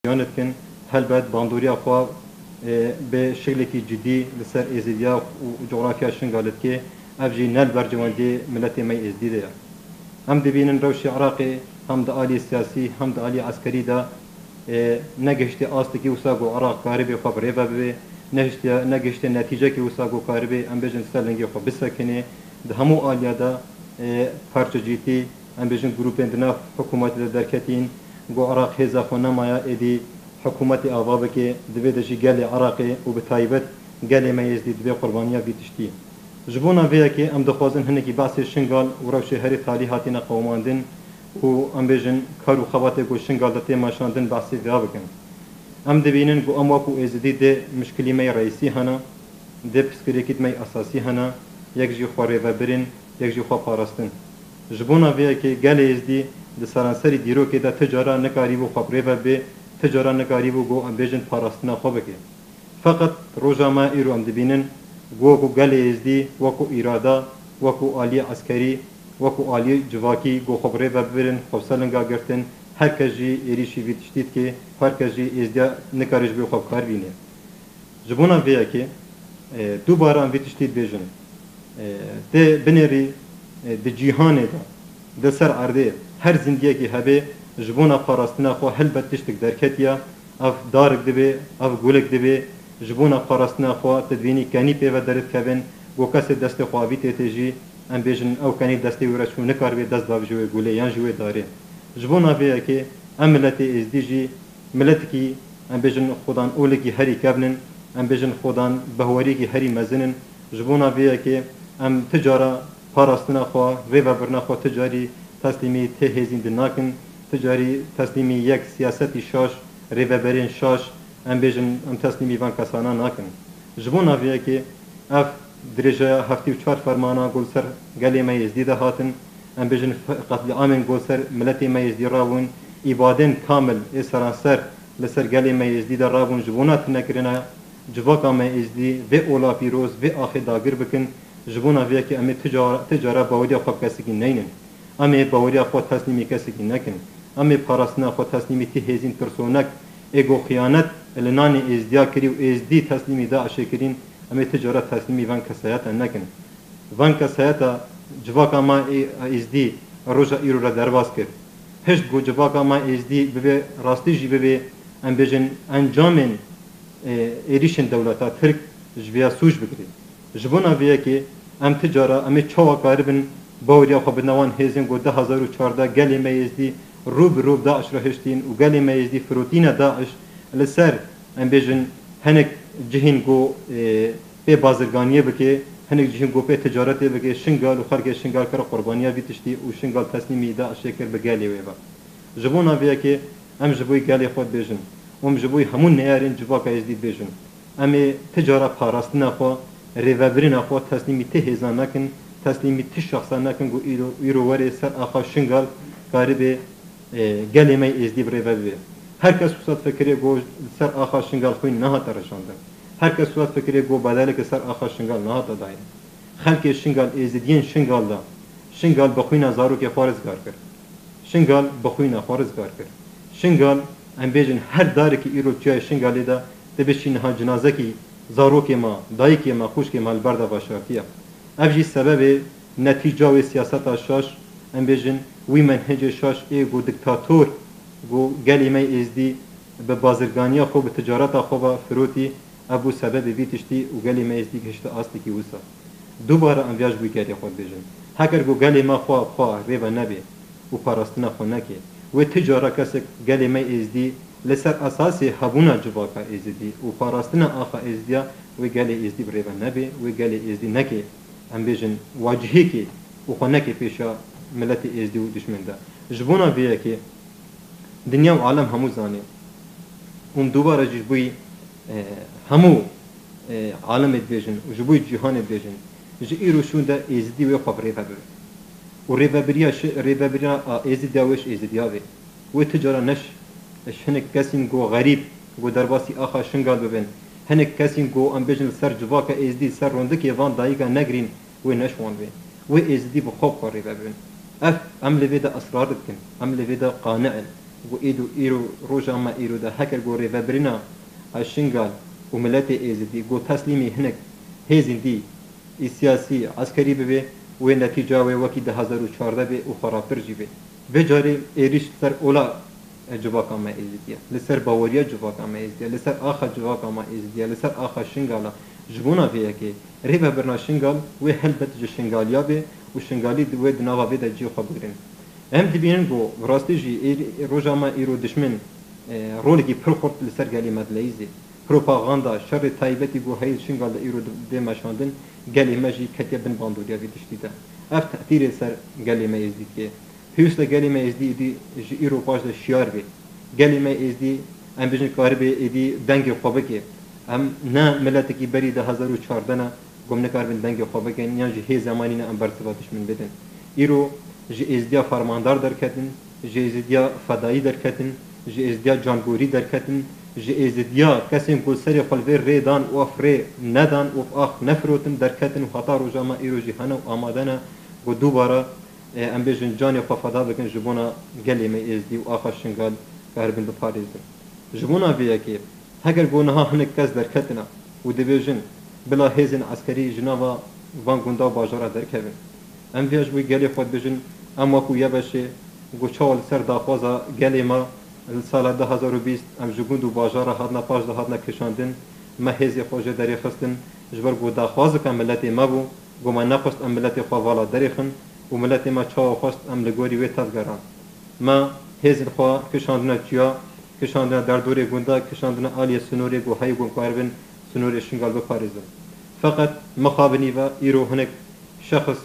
يونتكن هلبت باندوريا خوا بشكل جدي لسر ازديا وجغرافيا شنغالت كي افجي نال برجواندي ملتي مي ازديدا هم دبينن روشي عراقي هم د آلي سياسي هم د آلي عسكري دا نگشتی آستکی وساگو عراق کاربی خو بریبا بی نگشتی نتیجه کی وساگو کاربی ام بجن سلنگی خو بسکنه د همو آلیا دا پارچه جیتی ام بجن گروپین دنا حکومت درکتین گو عراق هزا خو نمایا ادی حکومت آواب که دوی دجی گل عراقی و بتایبت گل میزدی دوی قربانیا بیتشتی جبونا ویا که ام دخوازن هنکی بحث شنگال و روش هری تاریحاتینا قوماندن و ام بجن کار و خوات گو شنگال دته ماشاندن بحثی ویا بکن ام دبینن گو ام واکو ازدی ده مشکلی می رئیسی هنا ده پسکریکیت می اساسی هنا یک جی خواره و برین یک جی خوا پاراستن جبونا ویا که گل ازدی ده سرانسری دیرو که ده تجاره نکاری و خبره و به تجاره نکاری و گو ام بجن پاراستنا خو بکه فقط روزا ما ایرو ام دبینن گو گل ازدی وکو اراده وکو آلی عسکری وکو آلی جواکی گو خبره و برن خوصلنگا گرتن هر کجی ایریشی ویتشتید که هر کجی ازدیا نکارش بی خوب کار بینه جبونا ویا که دوباره ام ویتشتید بیجن ده بنری ده جیهانه ده سر عرده هر زندگی که هبه جبونا پاراستنا خو هلبت تشتک درکتیا اف دارک دبه اف گولک دبه جبونا پاراستنا خو تدوینی کنی پیو درت کبن گو کس دست خواهی تیجی ام بیجن او کنی دستی ورشو نکار بی دست داو جوه گوله یان جوه داره جبونا بیا که ام ملت ازدیجی ملت کی ام بیجن خودان اولکی هری کبنن ام بیجن خودان بهوری کی هری مزنن جبونا بیا که ام تجاره پاراستنا خو ریو برنا خو تجاری تسلیمی ته هزین دناکن تجاری تسلیمی یک سیاستی شاش ریو برین شاش ام بیجن ام تسلیمی وان کسانا ناکن جبونا بیا که اف درجه هفتی و چهار فرمانا گل سر گلی ما یزدی ده هاتن ام بجن قتل عام گل سر ملتی ما یزدی راون ایبادن کامل اسرانسر لسر گلی ما یزدی ده راون جبونات نکرنا جواکا ما یزدی و اولا پیروز و آخر داگر بکن جبونا ویا که امی تجاره باوریا خواب کسی که نینن امی باوریا خود تسلیمی کسی که نکن امی پاراسنا خود تسلیمی تی هزین پرسونک ایگو خیانت لنانی ازدیا کری و ازدی تسلیمی داعش کرین امی تجارت تسلیمی وان کسایت نکن وان کسایت جواکا ما ازدی روزا ایرو را درواز کرد هشت گو جواکا ما ازدی ببه راستی جی ببه ام بجن انجامن ایریشن دولتا ترک جویا سوش بکرید جبونا ویا که ام تجاره امی چوا کاربن باوریا خو بنوان هزین گو 2014 گلی ما ازدی روب داعش را هشتین و گلی ما ازدی فروتین داعش لسر ام بجن هنک جهین گو به بازرگانیه بکه هنک جهین گو به تجارت بکه شنگال و خرگ شنگال کر قربانیا بیتشتی و شنگال تسلیمی دا شکر بگالی ویبا جبونا ویا که ام جبوی گالی خود بیجن ام جبوی همون نیارین جباکا ازدید بیجن ام تجارت پاراستنا خو ریوبرین خو تسلیمی ته هزان نکن تسلیمی ته شخصا نکن گو ایرو وری سر آخا شنگال قارب گالی می ازدید ریوبری هر کس وسط فکری گو سر آخا شنگال خوی نه ترشاندن هر کس وقت فکری گو بدل که سر آخر شنگال نه تا داین خلک شنگال ازدین شنگال دا شنگال بخوینا زارو که خارزگار کرد شنگال بخوینا خارزگار کرد شنگال ام بیجن هر داری که ایرو جای شنگالی دا دبشین ها جنازه کی زارو که ما دایی که ما خوش که مال بردا باشارتیه افجی سبب نتیجه و سیاست شاش ام بیجن وی منهج شاش ای گو دکتاتور گو گلی می ازدی به بازرگانی خو به تجارت خو به فروتی ابو سبب بیتشتی و گلی ما ازدی کشت آستی کی وسا دوباره ام ویاج بو کاری خود بیجن هکر گو گلی ما خو ریو نبی و پاراستنا خو نکی و تجارت کس گلی ما ازدی لسر اساسی هبونا جواکا ازدی و پاراستنا آخا ازدیا و گلی ازدی ریو نبی و گلی ازدی نکی ام بیجن واجهی کی و خو نکی پیشا ملت ازدی و دشمن دا جبونا بیا که دنیا و عالم همو زانه دوباره جبوی همو عالم ادویجن و جبوی جهان ادویجن جی ایرو شونده ازدی و خبره ببر و ریبریا ازدی وش ازدی آوه و تجاره نش هنک کسین گو غریب گو درباسی آخا شنگال ببین هنک کسین گو ام بیجن سر جواکا ازدی سر رونده که وان دایگا نگرین و نشوان بین و ازدی بخوب خبره ببین اف ام لویدا اسرار بکن ام لویدا قانع گو ایرو روژا ما ایرو ده هکر گو ریوبرنا اشنگال و ملت ایزدی گو تسلیمی هنک هیزین دی سیاسی عسکری ببه و نتیجه و وکی 2014 به و خرابتر جیبه به جاری ایریش سر اولا جواکا ما ایزدیه لسر باوریا جواکا ما ایزدیه لسر آخا جواکا ما ایزدیه لسر آخا شنگالا جبونا ویه که ریبه برنا شنگال و هلبت جو شنگالیا به و شنگالی و دناوا به جیو خبرین هم دبینن گو راستی جی روزا ما ایرو دشمن رولگی پرخورد لسر گلی مدلیزی پروپاگاندا شر تایبتی گو هی شنگال ایرو ده مشاندن گلی مجی کتیا بن باندوریا وی دشتیده اف تأثیر سر گلی ما ایزدی که هیوست گلی ما ایزدی دی ایرو پاش ده شیار بی گلی ما ایزدی ام بجن کاربه ایدی دنگ خوابه که ام نه ملت کی بری 2014 نه گم نکار بن دنگ خوابه که نیان جی هی زمانی نه ام برتبا دشمن بدن ایرو جی ازدیا فرماندار درکتن جی ازدیا فدایی درکتن جی ازدیا جانگوری درکتن جی ازدیا کسیم گل سری خلوی ریدان و افری ندان و آخ نفروتن درکتن و خطا رو جامع ایرو جی هنو آمادنه و دوباره ام بیجن جانی خفدا بکن جبونا گلی می ازدی و آخا شنگال کاربن بپاریزن جبونا بیا که هگر گونها هنک کس درکتنا و دبیجن بلا هیزن عسکری جناوا وان گوندا باجارا درکبن ام بیاش بوی گلی خود بیجن ام وکو یبشه گوچال سر داخوازا گلی ما سال 2020 ام جگوند و باجارا هادنا پاش ده هادنا کشاندن ما هیزی خوژه دری خستن جبر گو داخواز کم ملت ما بو گو ما نخست ام ملت خواوالا دریخن و ملت ما چاو خست ام لگوری وی تفگران ما هیزن خوا کشاندن چیا کشاندن در دوری گوندا کشاندن آلی سنوری گو های گون کاربن سنوری شنگال بپارزن فقط مخابنی و ایرو هنک شخص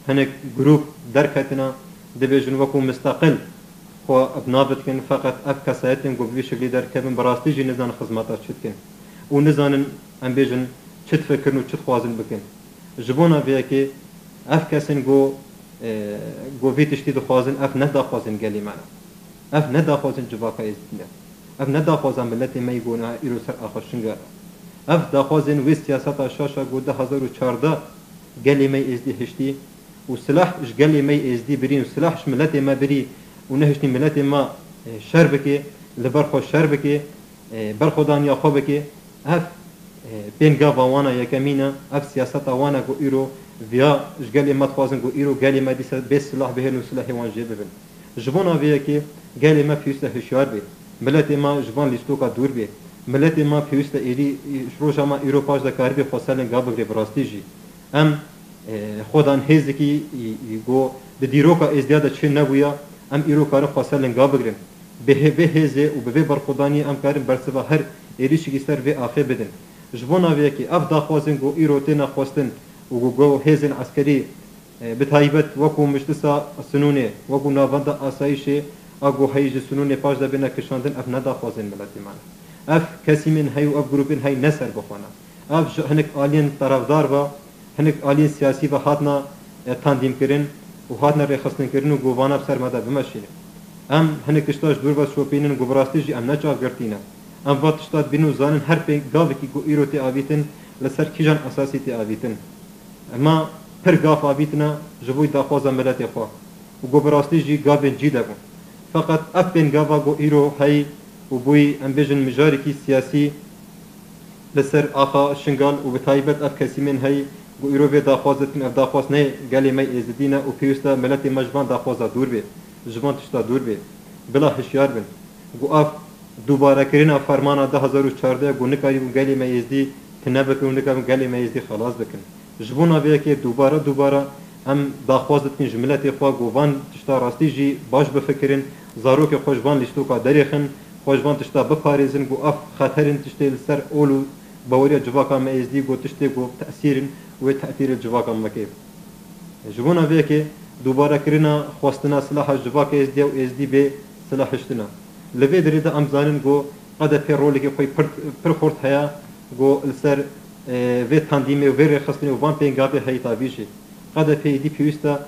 هنک گروپ درکتنا دبیجن وکو مستقل خو ابنابت کن فقط اف کسایتن گو بی شکلی درکبن براستی جی نزان خدماتا چت کن و نزانن ام بیجن چت فکرن و چت خوازن بکن جبونا بیا که اف کسن گو ویتشتی دخوازن اف ندا خوازن گلی معنا اف ندا خوازن جواکا ازدینه اف ندا خوازن ملت می گونا ایرو سر آخوشنگا اف دا خوازن وی سیاستا شاشا گو 2014 گلی می ازدی هشتی و سلاح اش گلی می ازدی برین و سلاح اش ملت ما بری و نهشتی ملت ما شر بکی لبرخو شر بکی برخودان یا خو بکی اف بینگا وانا یکمینا اف سیاستا وانا گو ایرو ویا اش گلی ما خوازن گو ایرو گلی ما دیسا به سلاح بهن و سلاح وان جیب ببن جبونا ویا که گلی ما فیوسته هشیار بی ملت ما جبان لیستوکا دور بی ملت ما فیوسته ایری شروع ما ایرو پاش دا کاری خوصلن گابگری براستی جی ام خودان هزکی گو د دیروکا ازدیاد چه نبویا ام ایرو کار خوصلن گابگرن به هزه و به برخودانی ام کارن برسبا هر ایریش گیستر و آخه بدن جبونا ویا که اف دا خوازن گو ایرو تینا خواستن و گو هزن عسکری بتایبت وکو مجلسا سنونه وکو ناوندا آسایشه اگو هیج سنونه پاش دا بنا کشاندن اف ندا خوازن ملتی معنا اف کسی من هی و اف گروپین هی نسر بخوانا اف هنک آلین طرفدار و هنک آلین سیاسی و هاتنا تاندیم کرن و هاتنا رخصتن کرن و گوانا بسر مدا بمشینه ام هنک اشتاش دور بس شوپینن گو براستی جی ام نچاف گرتینا ام وقت اشتاد بینو زانن هر پی گاوی کی گو ایرو تی آویتن لسر کیجان اساسی تی آویتن اما پر گاف آویتنا جبوی داخوازا ملت خواه و گو براستی جی گاوین جی دبون فقط اف بین گاوا گو ایرو هی و بوی ام بیجن مجاری کی سیاسی لسر آخا شنگال و بتایبت اف کسی من هی گو ایرو به داخوازتن اف داخواز نه گلی می ازدینه و پیوستا ملت مجبان داخوازا دور بی جبان تشتا دور بی بلا هشیار بین گو اف دوباره کرنا فرمانا 2014 گو نکاری گلی می ازدی تنه بکن و نکاری گلی می ازدی خلاص بکن جبونا بیا که دوباره ام داخوازتن جملت خوا گوان تشتا راستی جی باش بفکرین زاروک خوشبان لیستوکا دریخن خوشبان تشتا بپاریزن گو اف خطرین تشتی لسر اولو باوریا جواکا ما ازدی گو تشتی گو تأثیرن و تأثیر جواکا مکیب جبونا بیا که دوباره کرنا خواستنا سلاح جواکا ازدی و ازدی به سلاحشتنا لوی دریده ام زانن گو قد پر رولی که خوی پر خورد هیا گو لسر و تاندیمه و رخصتنی و وان پینگابی هیتا بیشی قد پیدی پیوستا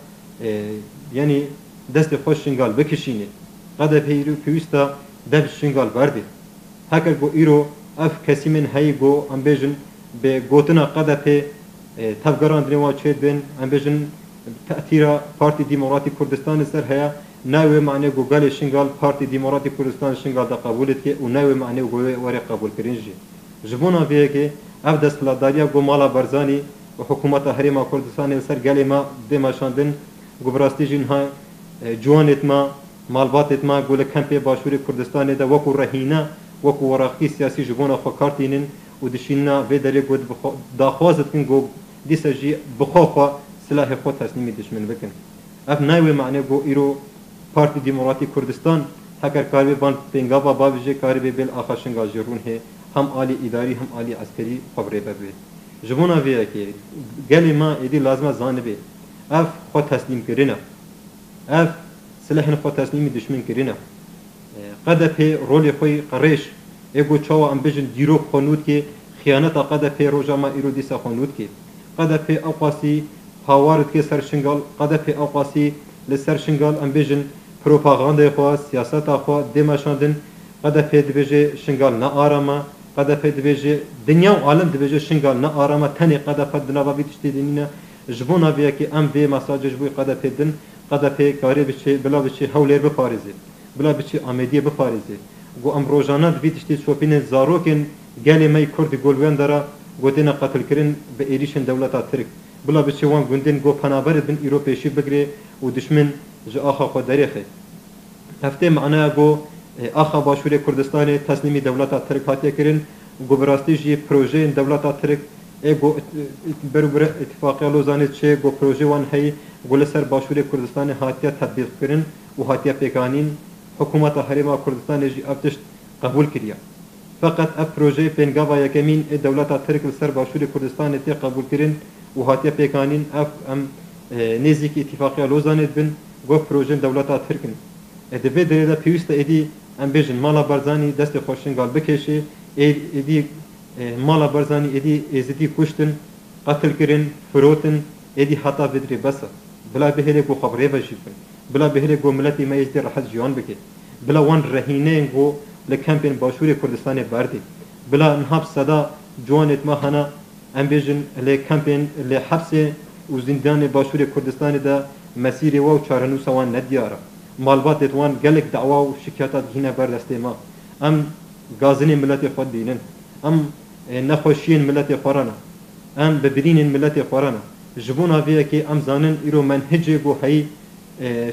یعنی دست خوش شنگال بکشینه قد پیرو پیوستا دب شنگال بردی هکر گو ایرو اف کسی من هی گو ام بیجن به گوتنا قد پی تفگران دنوا چید بین ام بیجن تأثیر پارتی دیموکراتی کردستان سر هیا ناوي معنی گوگل شنگال پارتی دیموکراتی کردستان شنگال دا قبولت که و ناوي معنی گوی وری قبول کرنجی جبونا بیه که اف دست بلاداریا گو مالا برزانی و حکومت هریما کردستان سر گلی ما دماشاندن گو براستی جنها جوانت ما مالباتت ما گو لکمپی باشوری کردستان دا وکو رهینه وکو وراقی سیاسی جبونا خو کارتینن و دشینا به دری گو داخوازت کن گو دیسا جی بخوفا سلاح خود تسلیمی دشمن بکن اف ناوی معنی گو ایرو پارتی دیموکراتی کردستان هکر کاری بان پنگابا بابجه کاری بیل آخا شنگا جرون ہے هم عالی اداری هم عالی عسکری خبره ببید جبونا ویه که گلی ما ایدی لازمه زانبه اف خود تسلیم کرنه اف سلاح خود تسلیمی دشمن کرنه قد پی رول خوی قریش ایگو چاوا ام بجن دیرو خونود که خیانتا قد پی روژا ما ایرو دیسا خونود که قد پی اوقاسی هاوارد که سر شنگال قد پی اوقاسی لسر شنگال ام بجن پروپاغانده خواه سیاست خواه دمشاندن قد پی دبیجه شنگال نا آراما قد پی دبیجه دنیا و عالم دبیجه شنگال نا آراما تنی قد پی دنابا بیتشتی دنینا جبونا بیا که ام وی مساج جبوی قد پی دن قد پی کاری بچه بلا بچه هولیر بپارزه بلا بچه آمدیه بپارزه گو ام روزانه بیتشتی شوپین زاروکن گلی می کرد گلویان دارا گوتینا قتل کرن به ایریشن دولتا ترک بلا بچه وان گندن گو پنابرد بن ایرو پیشی بگره و دشمن جا آخا خود دریخه هفته معنی گو آخا باشوری کردستان تسلیمی دولتا ترک هاتیه کرن گو براستی جی پروژه دولتا ترک گو برو اتفاقی لوزانه چه گو پروژه وان هی گو لسر باشوری کردستان هاتیه تطبیق کرن و هاتیه پیکانین حکومت حریما کردستان جی ابتشت قبول کریا فقط اف پروژه پنگاوا یکمین دولتا ترک لسر باشوری کردستان تی قبول کرن و هاتیه پیکانین اف ام نزدیک اتفاقی لوزانه بن گو پروژه دولتا ترکن ادوی دریده پیوسته ایدی ام بیجن مالا برزانی دست خوشنگال بکشه ایدی مالا برزانی ایدی ازدی کشتن قتل کرن فروتن ایدی حتا بدری بسا بلا بهله گو خبره بجیبن بلا بهله گو ملتی ما ازدی راحت جوان بکه بلا وان رهینه گو لکمپین باشوری کردستان بردی بلا نهاب صدا جوانت ما هنا ام بیجن لکمپین لحبس و زندان باشوری کردستان دا مسیر و چارنو سوان ندیاره مالبات اتوان گلک دعوا و شکایات هینا بردسته ما ام گازنی ملت خود دینن ام نخوشین ملت خورانا ام ببرین ملت خورانا جبونا ویه که ام زانن ایرو منهجه گو هی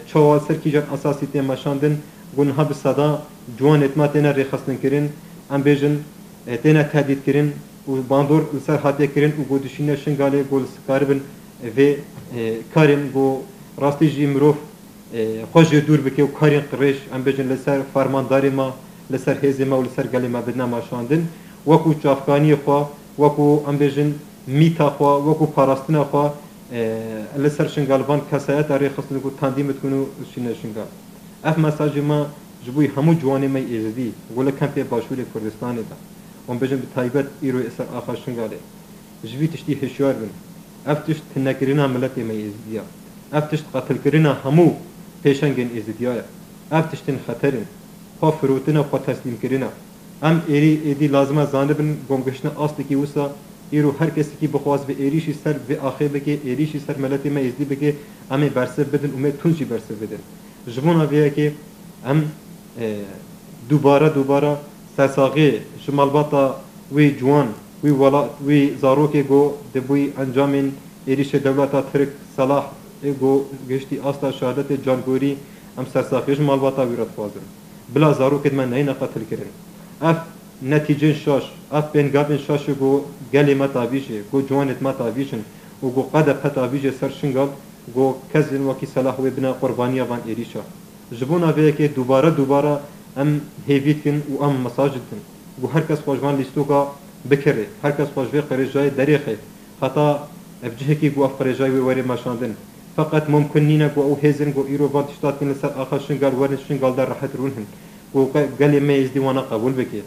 چوال سرکی جان اساسی تیم مشاندن گونها بصدا جوان اتما تینا ریخستن کرن ام بیجن تینا تهدید کرن و باندور لسر حاتیه کرن و گو دشینه شنگاله گو لسکاربن و کارن گو راستی جی مروف خوش دور بکه و کارین قریش ام بجن لسر فرمانداری ما لسر هزی ما و لسر گلی ما بدنا ماشاندن وکو چافکانی خوا وکو ام بجن میتا خوا وکو پاراستنا خوا لسر شنگالبان کسایت آری خستن کو تاندیمت کنو شینه شنگال اف مساج ما جبوی همو جوانی ما ایزدی گوله کمپی باشوری کردستان دا ام بجن بتایبت ایرو اثر آخر شنگاله جبی تشتی هشیار بن اف تشت نکرینا ملت ما ایزدیا اف تشت قتل کرینا همو پیشنگین ازدیایا اف تشتن خطرن خوا فروتنا خوا تسلیم کرنا ام ایدی لازمه زانبن گمگشنا اصلی کی وسا ایرو هر کسی کی بخواست به ایریشی سر به آخر بگه ایریشی سر ملت ما ازدی بگه امی برسه بدن امی تونجی برسه بدن جبون آویه که ام دوباره سرساقی شمال باتا وی جوان وی ولا وی زاروکی گو دبوی انجامین ایریش دولتا ترک صلاح گو گشتی آستا شهادت جانگوری ام سرساخیش مالباتا ویرات خوازن بلا زارو کد من نین قتل کرن اف نتیجه شاش اف بنگابن شاش گو گلی ما تابیشه گو جوانت ما تابیشن و گو قد پتابیشه سر شنگال گو کزن وکی صلاح و بنا قربانیا وان ایریشا جبونا وی که دوباره ام هیویت کن و ام مساجد کن گو هر کس خوشوان لیستو کا بکره هر کس خوشوی قریجای دریخه حتی افجه کی گو اف قریجای وری ماشاندن فقط ممكن نينا او هيزن او ايرو بات شتات كن سر اخر شنغال ورن شنغال در راحت رونهن او قال ما يزدي وانا قبول بكي